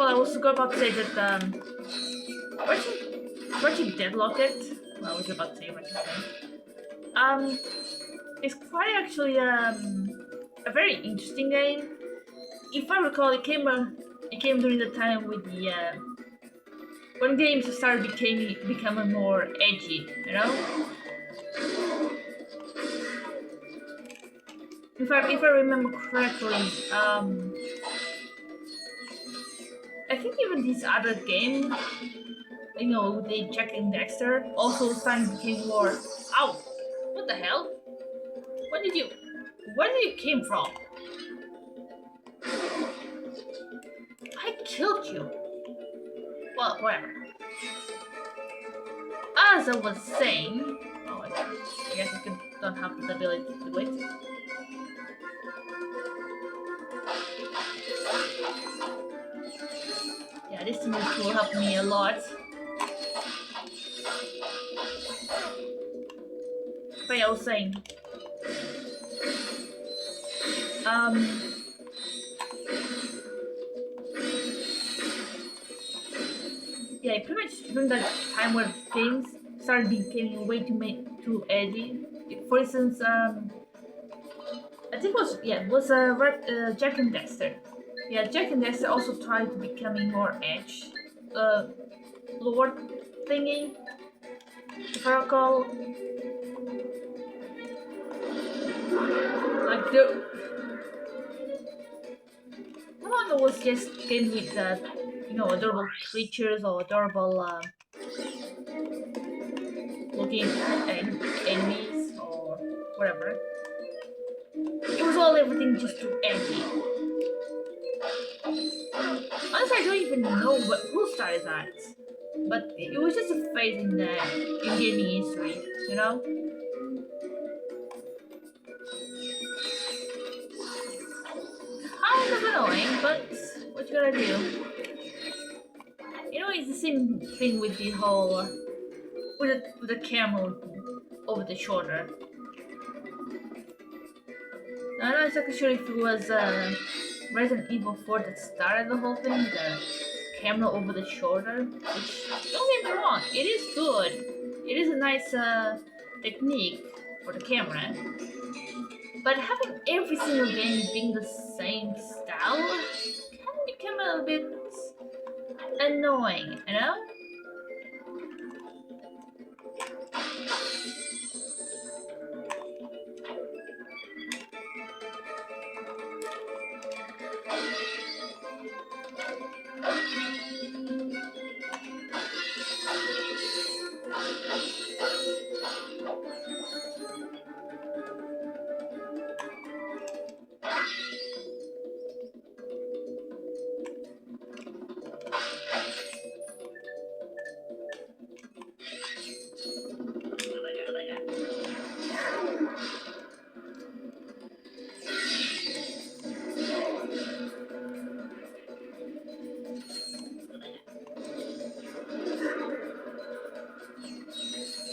recall, I was about to say that Ratchet Deadlocked. Well, I was about to say Ratchet. It's quite actually a very interesting game. If I recall, it came during the time with the when games started becoming more edgy, you know. In fact, if I remember correctly, I think even this other game, you know, the Jack and Dexter, also starting to become more. Ow! What the hell? Where did you came from? I killed you. Well, whatever. As I was saying, oh, I guess I don't have the ability to do it. Yeah, this move will help me a lot. But yeah, I was saying, yeah, pretty much during that time where games started becoming way too edgy. For instance, I think it was Jack and Dexter. Yeah, Jack and Dexter also tried to becoming more edge, lore thingy. If I recall, like the one that was just games with you know, adorable creatures or adorable looking enemies or whatever. It was all everything just too edgy. Honestly, I don't even know who started that, but it was just a phase in gaming history, you know. Kind of annoying, but what you gotta do? You know, it's the same thing with the whole with the camera over the shoulder. I'm not exactly sure if it was Resident Evil 4 that started the whole thing, the camera over the shoulder, which, don't get me wrong, it is good. It is a nice technique for the camera. But having every single game being the same style can become a little bit annoying, you know?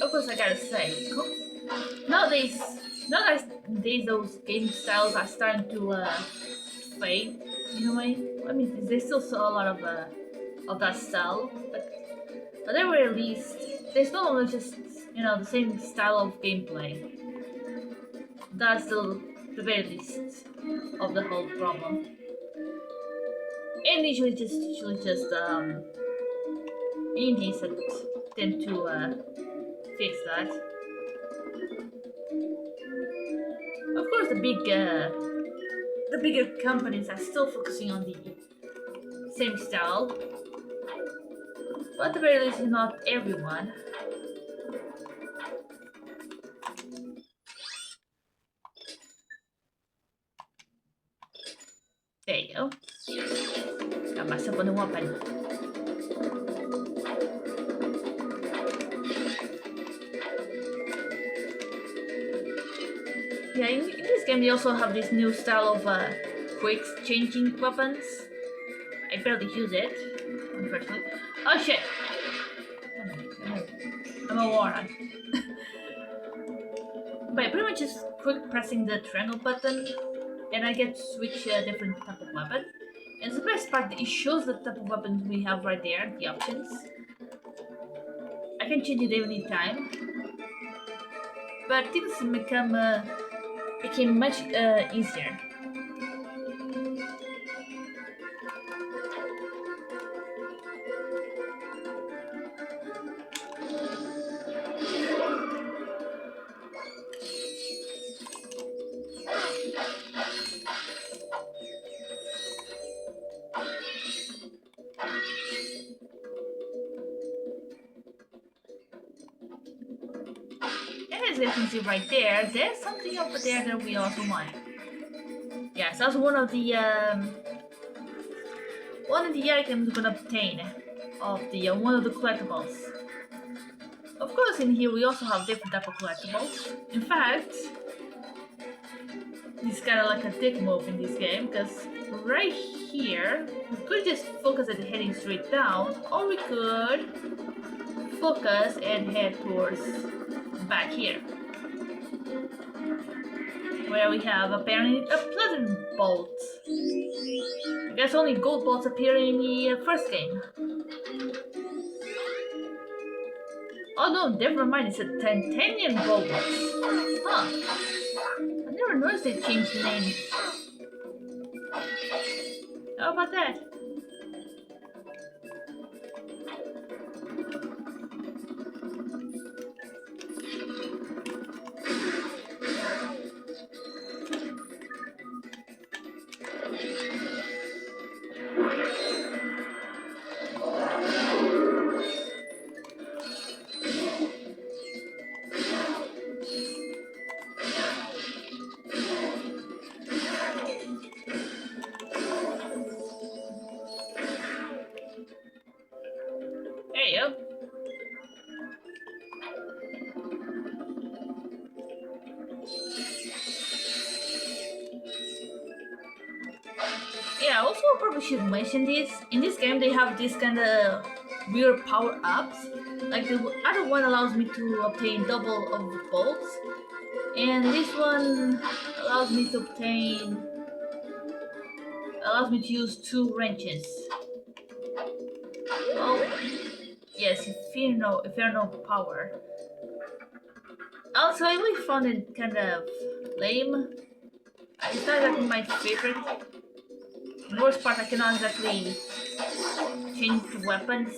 Of course, I gotta say, nowadays, nowadays those game styles are starting to fade in a way. I mean, they still saw a lot of that style, but at the very least, there's no longer just, you know, the same style of gameplay. That's the very least of the whole problem. And usually just indies that tend to fix that. Of course, the bigger companies are still focusing on the same style, but at the very least, not everyone. There you go. Got myself a new weapon. Yeah, in this game they also have this new style of quick changing weapons. I barely use it, unfortunately. Oh shit! I'm a warrant. But I pretty much just quick pressing the triangle button, and I get to switch a different type of weapon. And the best part, it shows the type of weapons we have right there, the options. I can change it any time, but things became much easier. And as you can see right there, there's something over there that we also want. Yes, that's one of the items we're gonna obtain of the one of the collectibles. Of course, in here we also have different type of collectibles. In fact, it's kind of like a dick move in this game because right here we could just focus at heading straight down, or we could focus and head towards back here, where we have apparently a pleasant bolt. I guess only gold bolts appear in the first game. Oh no, never mind, it's a titanium bolt. Huh. I never noticed they changed the name. How about that? There you go. Yeah, also I probably should mention this. In this game they have this kind of weird power-ups. Like the other one allows me to obtain double of bolts. And this one allows me to use 2 wrenches. Well, yes, if you know power. Also, I really found it kind of lame. It's not exactly my favorite. The worst part, I cannot exactly change the weapons.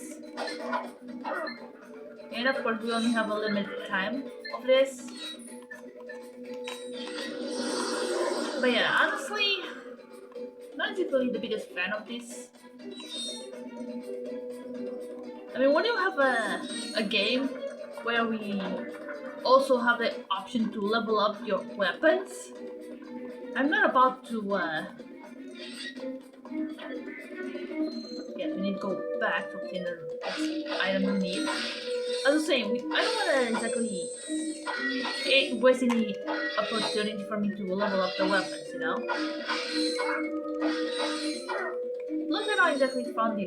And of course, we only have a limited time of this. But yeah, honestly, not exactly the biggest fan of this. I mean, when you have a game where we also have the option to level up your weapons, I'm not about to yeah, we need to go back to obtain the item we need. As I was saying, I don't want to exactly waste any opportunity for me to level up the weapons, you know? Plus, I don't exactly found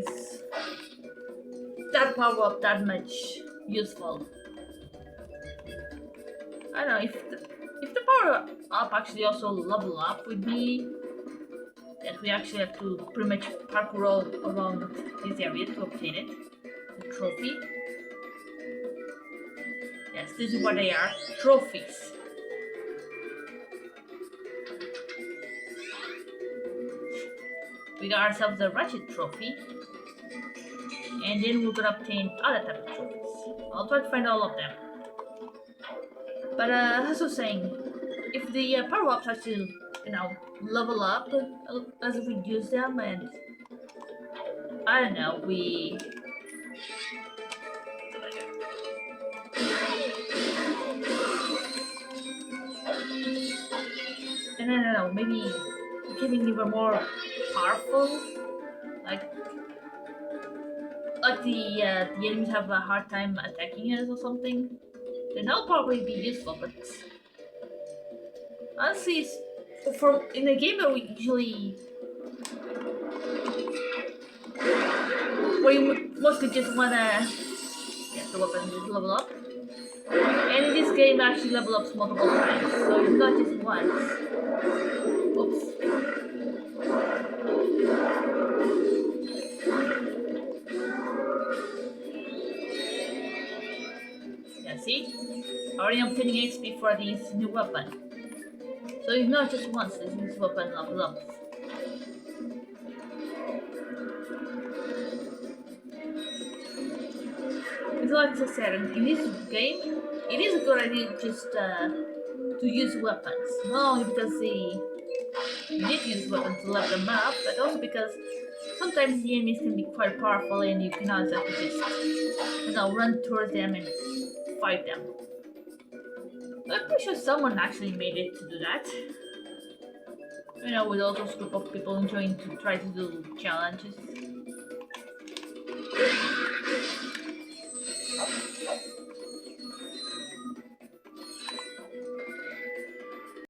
that power up that much useful. I don't know, if the power up actually also level up would be that we actually have to pretty much parkour all around this area to obtain it. The trophy. Yes, this is what they are. Trophies. We got ourselves a ratchet trophy. And then we're gonna obtain other type of trophies. I'll try to find all of them. But as I was saying, if the power-ups actually, level up as we use them, and I don't know, we and I don't know, maybe getting even more powerful, like the enemies have a hard time attacking us or something, then that'll probably be useful. But honestly, in a game that we usually where you mostly just wanna get the weapon level up, and in this game actually level ups multiple times, so it's not just once. Oops. starting obtaining XP for this new weapon. So it's not just once this weapon levels up. It's like I said, in this game, it is a good idea just to use weapons. Not only because you need to use weapons to level them up, but also because sometimes the enemies can be quite powerful and you cannot exactly just, run towards them and fight them. I'm pretty sure someone actually made it to do that. With all those group of people enjoying to try to do challenges.